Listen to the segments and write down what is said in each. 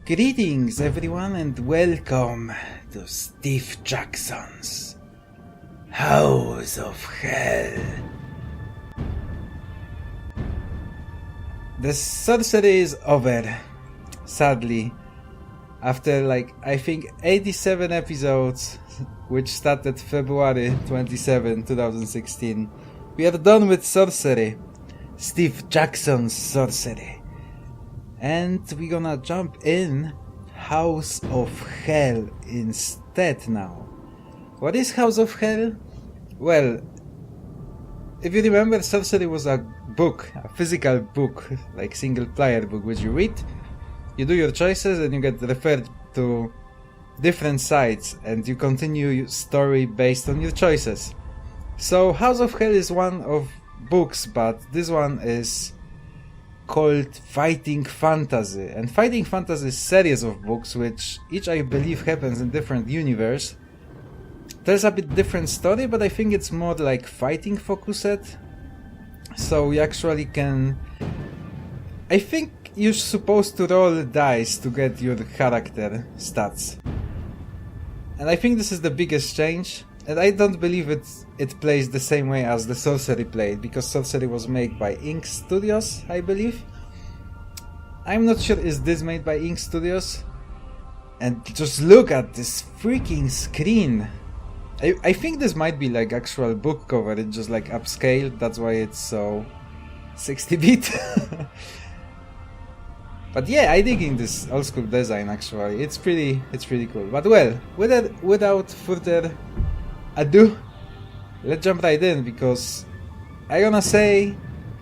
Greetings everyone and welcome to Steve Jackson's House of Hell. The sorcery is over, sadly. After I think 87 episodes, which started February 27, 2016, we are done with sorcery. Steve Jackson's sorcery. And we're gonna jump in House of Hell instead now. What is House of Hell? Well, if you remember, sorcery was a book, a physical book, like single player book, which you read, you do your choices and you get referred to different sites and you continue your story based on your choices. So House of Hell is one of books, but this one is called Fighting Fantasy, and Fighting Fantasy is a series of books which each I believe happens in different universe. There's a bit different story, but I think it's more like fighting focused, so you actually can, I think you're supposed to roll dice to get your character stats, and I think this is the biggest change. And I don't believe it plays the same way as the Sorcery played, because Sorcery was made by Ink Studios, I believe. I'm not sure is this made by Ink Studios. And just look at this freaking screen. I think this might be like actual book cover, it's just like upscale, that's why it's so 60-bit. But yeah, I dig in this old school design actually, it's pretty cool. But well, without further ado, let's jump right in, because I'm gonna say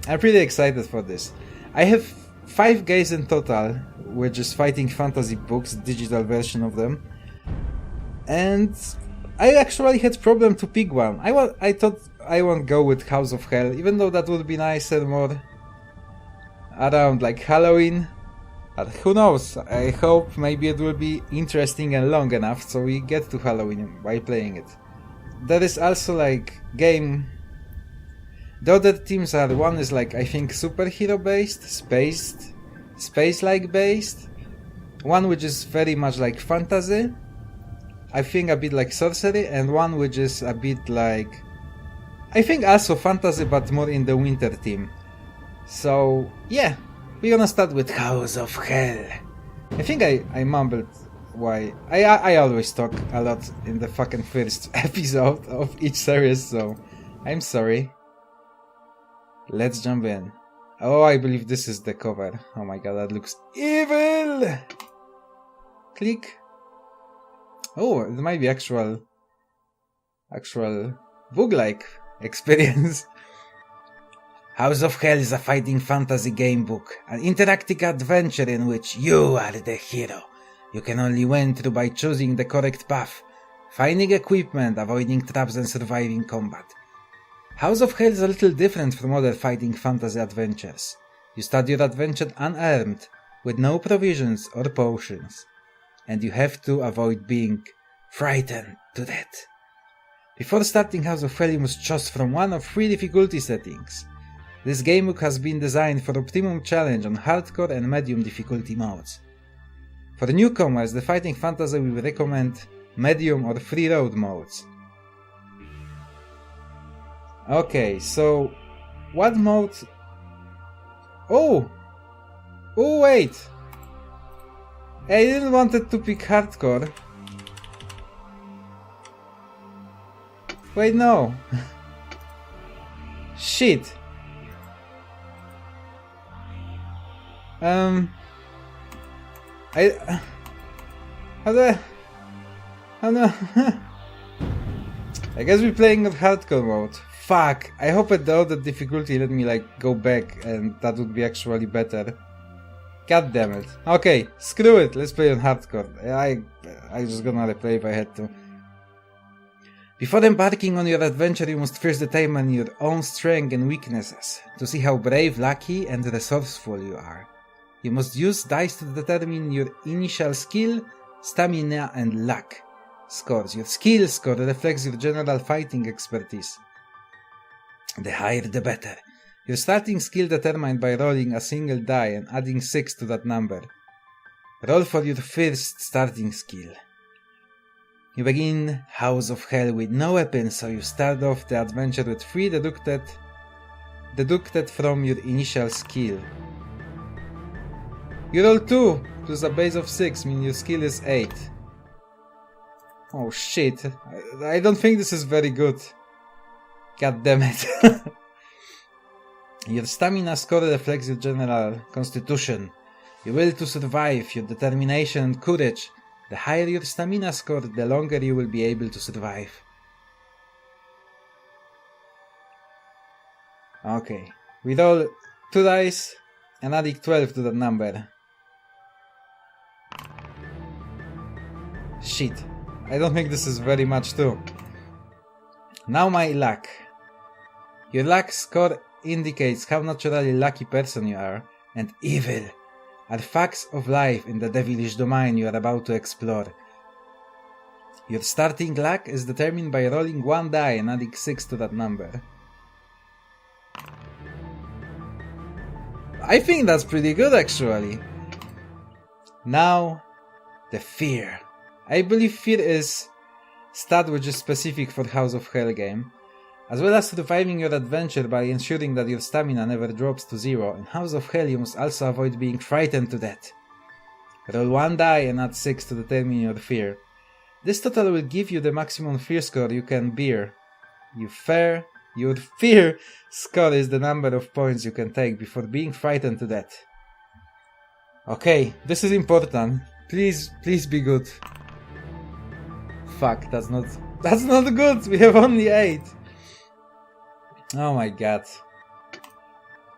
I'm pretty excited for this. I have 5 games in total, which is Fighting Fantasy books, digital version of them, and I actually had problem to pick one. I thought I won't go with House of Hell, even though that would be nicer, more around like Halloween. But who knows, I hope maybe it will be interesting and long enough so we get to Halloween by playing it. There is also like game. The other teams are, one is like I think superhero based, space-like based. One which is very much like fantasy, I think a bit like sorcery, and one which is a bit like, I think also fantasy but more in the winter theme. So yeah, we're gonna start with House of Hell. I think I mumbled why. I always talk a lot in the fucking first episode of each series, so I'm sorry. Let's jump in. Oh, I believe this is the cover. Oh my god, that looks evil! Click. Oh, it might be actual book-like experience. House of Hell is a fighting fantasy game book, an interactive adventure in which you are the hero. You can only win through by choosing the correct path, finding equipment, avoiding traps and surviving combat. House of Hell is a little different from other fighting fantasy adventures. You start your adventure unarmed, with no provisions or potions, and you have to avoid being frightened to death. Before starting House of Hell, you must choose from one of 3 difficulty settings. This gamebook has been designed for optimum challenge on hardcore and medium difficulty modes. For the newcomers, the Fighting Fantasy will recommend medium or free road modes. Okay, so what mode? Oh wait! I didn't want it to pick hardcore. Wait, no. Shit. How do I guess we're playing on hardcore mode. Fuck, I hope at the other difficulty let me like go back and that would be actually better. God damn it. Okay, screw it, let's play on hardcore. I just gonna replay if I had to. Before embarking on your adventure, you must first determine your own strengths and weaknesses, to see how brave, lucky and resourceful you are. You must use dice to determine your initial skill, stamina and luck scores. Your skill score reflects your general fighting expertise. The higher the better. Your starting skill determined by rolling a single die and adding 6 to that number. Roll for your first starting skill. You begin House of Hell with no weapons, so you start off the adventure with 3 deducted from your initial skill. You roll 2 plus a base of 6, meaning your skill is 8. Oh shit, I don't think this is very good. God damn it. Your stamina score reflects your general constitution, your will to survive, your determination and courage. The higher your stamina score, the longer you will be able to survive. Okay, we roll 2 dice and add 12 to that number. Shit, I don't think this is very much too. Now my luck. Your luck score indicates how naturally lucky person you are, and evil are facts of life in the devilish domain you are about to explore. Your starting luck is determined by rolling 1 die and adding 6 to that number. I think that's pretty good actually. Now, the fear. I believe fear is stat which is specific for House of Hell game, as well as surviving your adventure by ensuring that your stamina never drops to 0. In House of Hell you must also avoid being frightened to death. Roll 1 die and add 6 to determine your fear. This total will give you the maximum fear score you can bear. Your fear score is the number of points you can take before being frightened to death. Okay, this is important. Please be good. Fuck, that's not good. We have only 8. Oh my god.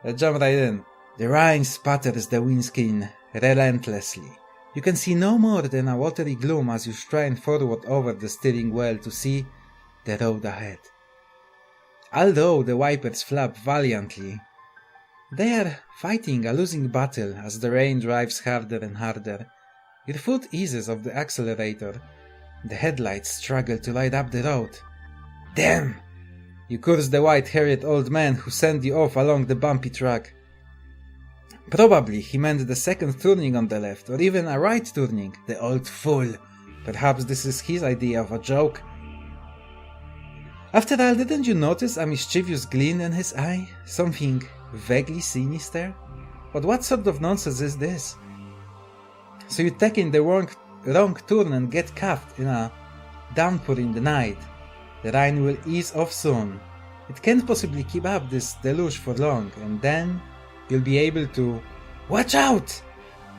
Let's jump right in. The rain spatters the windscreen relentlessly. You can see no more than a watery gloom as you strain forward over the steering wheel to see the road ahead. Although the wipers flap valiantly, they are fighting a losing battle as the rain drives harder and harder. Your foot eases off the accelerator. The headlights struggle to light up the road. Damn! You curse the white-haired old man who sent you off along the bumpy track. Probably he meant the second turning on the left, or even a right turning, the old fool. Perhaps this is his idea of a joke. After all, didn't you notice a mischievous gleam in his eye? Something vaguely sinister? But what sort of nonsense is this? So you take in the wrong turn and get caught in a downpour in the night. The rain will ease off soon. It can't possibly keep up this deluge for long, and then you'll be able to... Watch out!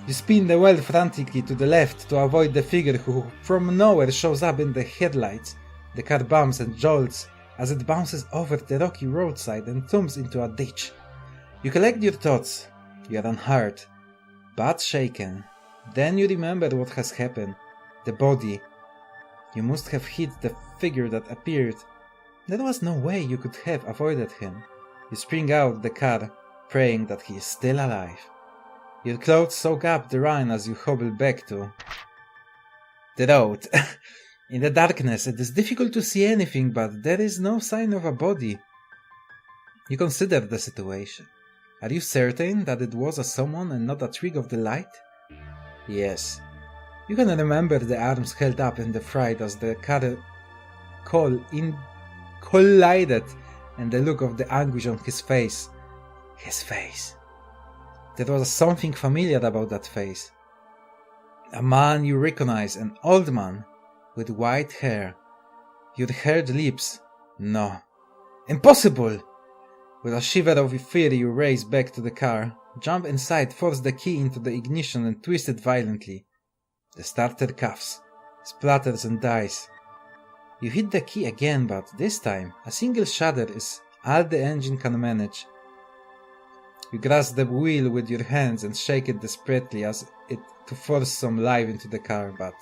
You spin the wheel frantically to the left to avoid the figure who from nowhere shows up in the headlights. The car bumps and jolts as it bounces over the rocky roadside and thumps into a ditch. You collect your thoughts. You are unhurt, but shaken. Then you remember what has happened. The body. You must have hit the figure that appeared. There was no way you could have avoided him. You spring out the car, praying that he is still alive. Your clothes soak up the rain as you hobble back to the road. In the darkness, it is difficult to see anything, but there is no sign of a body. You consider the situation. Are you certain that it was a someone and not a trick of the light? Yes. You can remember the arms held up in the fright as the car collided, and the look of the anguish on his face. His face. There was something familiar about that face. A man you recognize, an old man, with white hair. Your haired lips. No. Impossible! With a shiver of fear you race back to the car, jump inside, force the key into the ignition and twist it violently. The starter coughs, splatters and dies. You hit the key again, but this time a single shudder is all the engine can manage. You grasp the wheel with your hands and shake it desperately as it to force some life into the car, but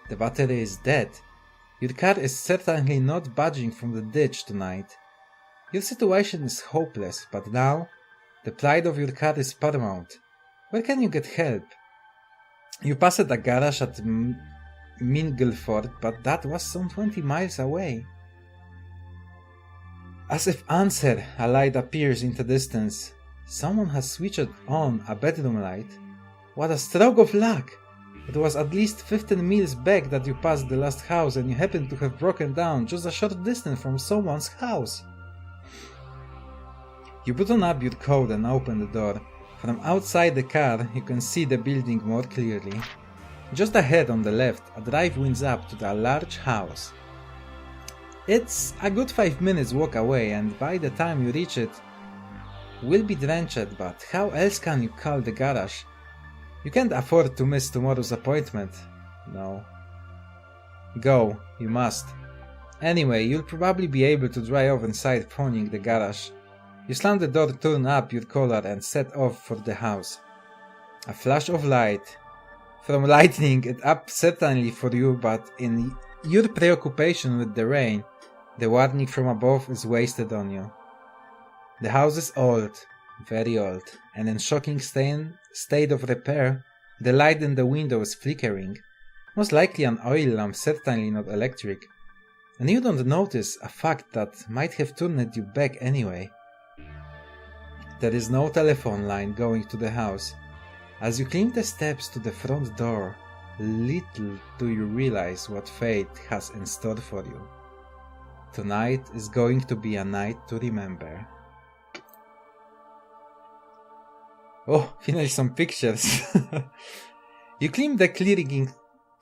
the battery is dead. Your car is certainly not budging from the ditch tonight. Your situation is hopeless, but now the plight of your car is paramount. Where can you get help? You passed a garage at Mingleford, but that was some 20 miles away. As if answer, a light appears in the distance. Someone has switched on a bedroom light. What a stroke of luck! It was at least 15 miles back that you passed the last house and you happened to have broken down just a short distance from someone's house. You button up your coat and open the door. From outside the car, you can see the building more clearly. Just ahead on the left, a drive winds up to a large house. It's a good 5 minutes walk away, and by the time you reach it, will be drenched, but how else can you call the garage? You can't afford to miss tomorrow's appointment. No. Go, you must. Anyway, you'll probably be able to drive inside phoning the garage. You slam the door, turn up your collar and set off for the house. A flash of light. From lightning it up certainly for you, but in your preoccupation with the rain, the warning from above is wasted on you. The house is old, very old, and in shocking state of repair. The light in the window is flickering. Most likely an oil lamp, certainly not electric. And you don't notice a fact that might have turned you back anyway. There is no telephone line going to the house. As you climb the steps to the front door, little do you realize what fate has in store for you. Tonight is going to be a night to remember. Oh, finally some pictures. You climb the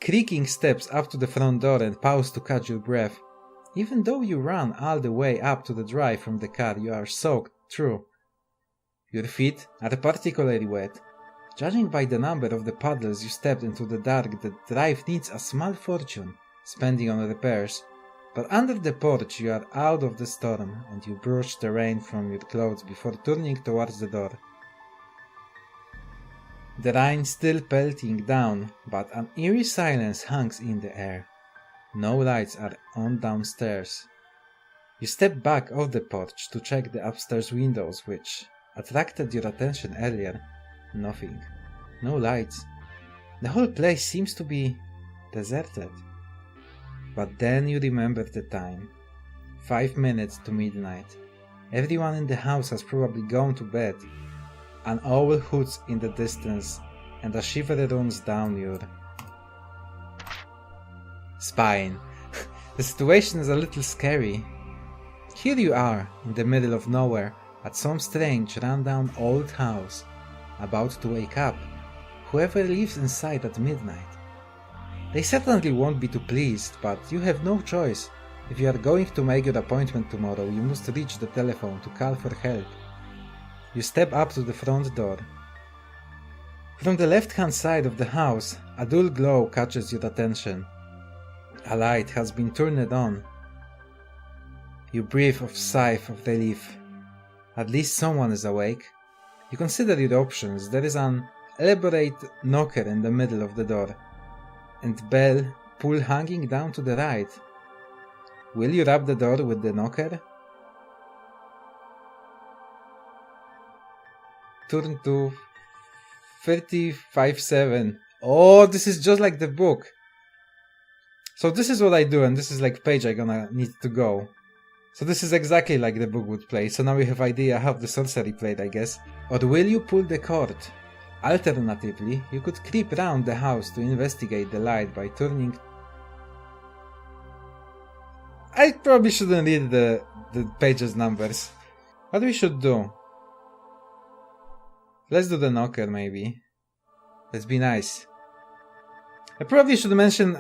creaking steps up to the front door and pause to catch your breath. Even though you ran all the way up to the drive from the car, you are soaked through. Your feet are particularly wet. Judging by the number of the puddles you stepped into the dark, the drive needs a small fortune spending on repairs. But under the porch you are out of the storm, and you brush the rain from your clothes before turning towards the door. The rain still pelting down, but an eerie silence hangs in the air. No lights are on downstairs. You step back off the porch to check the upstairs windows, which attracted your attention earlier. Nothing. No lights. The whole place seems to be deserted. But then you remember the time. 5 minutes to midnight. Everyone in the house has probably gone to bed. An owl hoots in the distance, and a shiver runs down your spine. The situation is a little scary. Here you are, in the middle of nowhere, at some strange, rundown old house, about to wake up. Whoever lives inside at midnight. They certainly won't be too pleased, but you have no choice. If you are going to make your appointment tomorrow, you must reach the telephone to call for help. You step up to the front door. From the left-hand side of the house, a dull glow catches your attention. A light has been turned on. You breathe a sigh of relief. At least someone is awake. You consider your options. There is an elaborate knocker in the middle of the door, and bell pull hanging down to the right. Will you wrap the door with the knocker? Turn to 35-7. Oh, this is just like the book. So this is what I do, and this is like page I gonna need to go. So this is exactly like the book would play. So now we have idea how the sorcery played, I guess. Or will you pull the cord? Alternatively, you could creep round the house to investigate the light by turning... I probably shouldn't read the pages numbers. What we should do? Let's do the knocker, maybe. Let's be nice. I probably should mention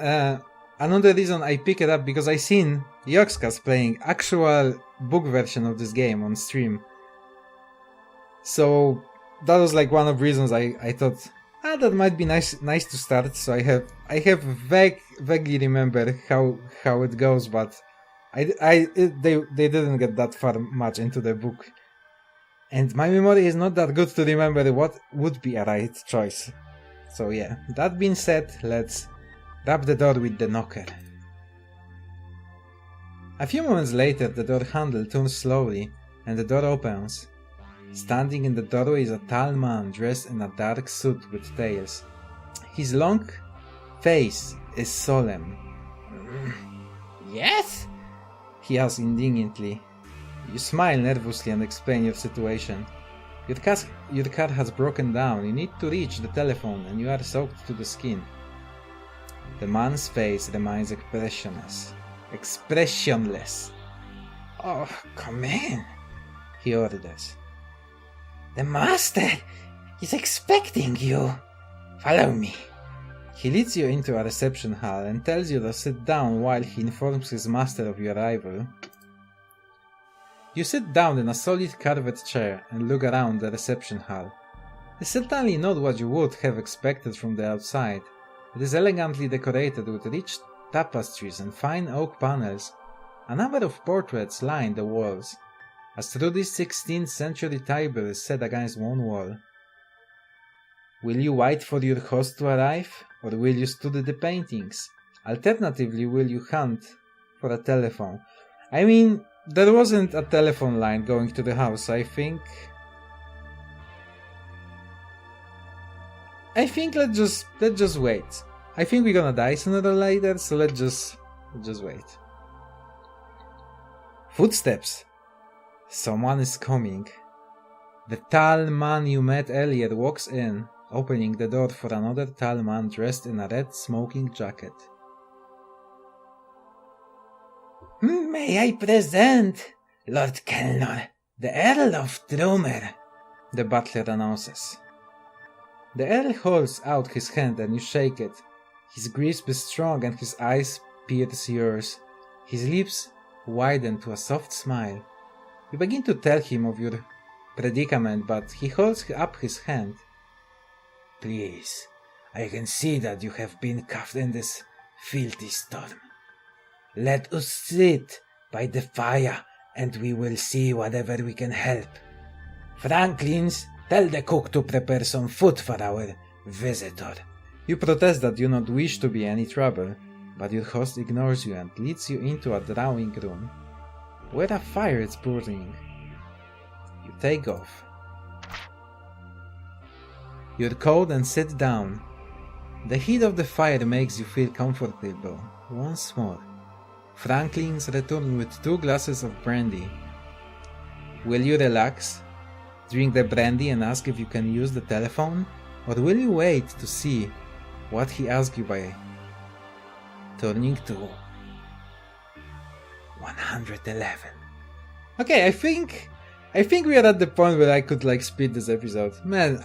another reason I pick it up, because I seen Yogscast playing actual book version of this game on stream. So that was like one of the reasons I thought that might be nice to start. So I have vaguely remember how it goes, but they didn't get that far much into the book. And my memory is not that good to remember what would be a right choice. So yeah, that being said, let's wrap the door with the knocker. A few moments later, the door handle turns slowly, and the door opens. Standing in the doorway is a tall man dressed in a dark suit with tails. His long face is solemn. Yes? He asks indignantly. You smile nervously and explain your situation. Your car has broken down. You need to reach the telephone and you are soaked to the skin. The man's face remains expressionless. Oh, come in, he orders. The master is expecting you. Follow me. He leads you into a reception hall and tells you to sit down while he informs his master of your arrival. You sit down in a solid carved chair and look around the reception hall. It's certainly not what you would have expected from the outside. It is elegantly decorated with rich tapestries and fine oak panels. A number of portraits line the walls. A sturdy 16th century Tiber is set against one wall. Will you wait for your host to arrive, or will you study the paintings? Alternatively, will you hunt for a telephone? I mean, there wasn't a telephone line going to the house, I think let's just wait. I think we're gonna die sooner or later, so let's just wait. Footsteps. Someone is coming. The tall man you met earlier walks in, opening the door for another tall man dressed in a red smoking jacket. May I present Lord Kelnor, the Earl of Drummer, the butler announces. The Earl holds out his hand and you shake it. His grasp is strong and his eyes pierce yours. His lips widen to a soft smile. You begin to tell him of your predicament, but he holds up his hand. Please, I can see that you have been caught in this filthy storm. Let us sit by the fire and we will see whatever we can help. Franklins, tell the cook to prepare some food for our visitor. You protest that you do not wish to be any trouble, but your host ignores you and leads you into a drawing room, where a fire is burning. You take off your coat and sit down. The heat of the fire makes you feel comfortable once more. Franklin's return with 2 glasses of brandy. Will you relax, drink the brandy and ask if you can use the telephone? Or will you wait to see what he asks you by turning to 111? Okay, I think we are at the point where I could speed this episode. Man,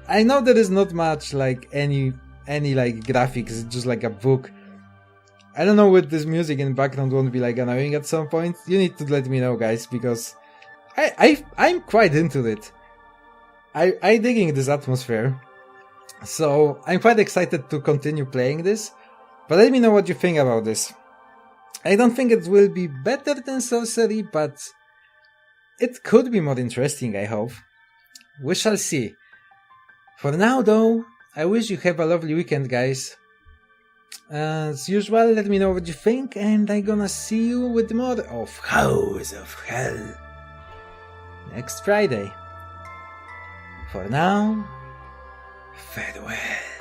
I know there is not much any graphics, it's just a book. I don't know with this music in the background won't be annoying at some point. You need to let me know, guys, because I'm quite into it. I digging this atmosphere. So I'm quite excited to continue playing this. But let me know what you think about this. I don't think it will be better than Sorcery, but it could be more interesting, I hope. We shall see. For now though, I wish you have a lovely weekend, guys. As usual, let me know what you think, and I'm gonna see you with more of House of Hell next Friday. For now, farewell.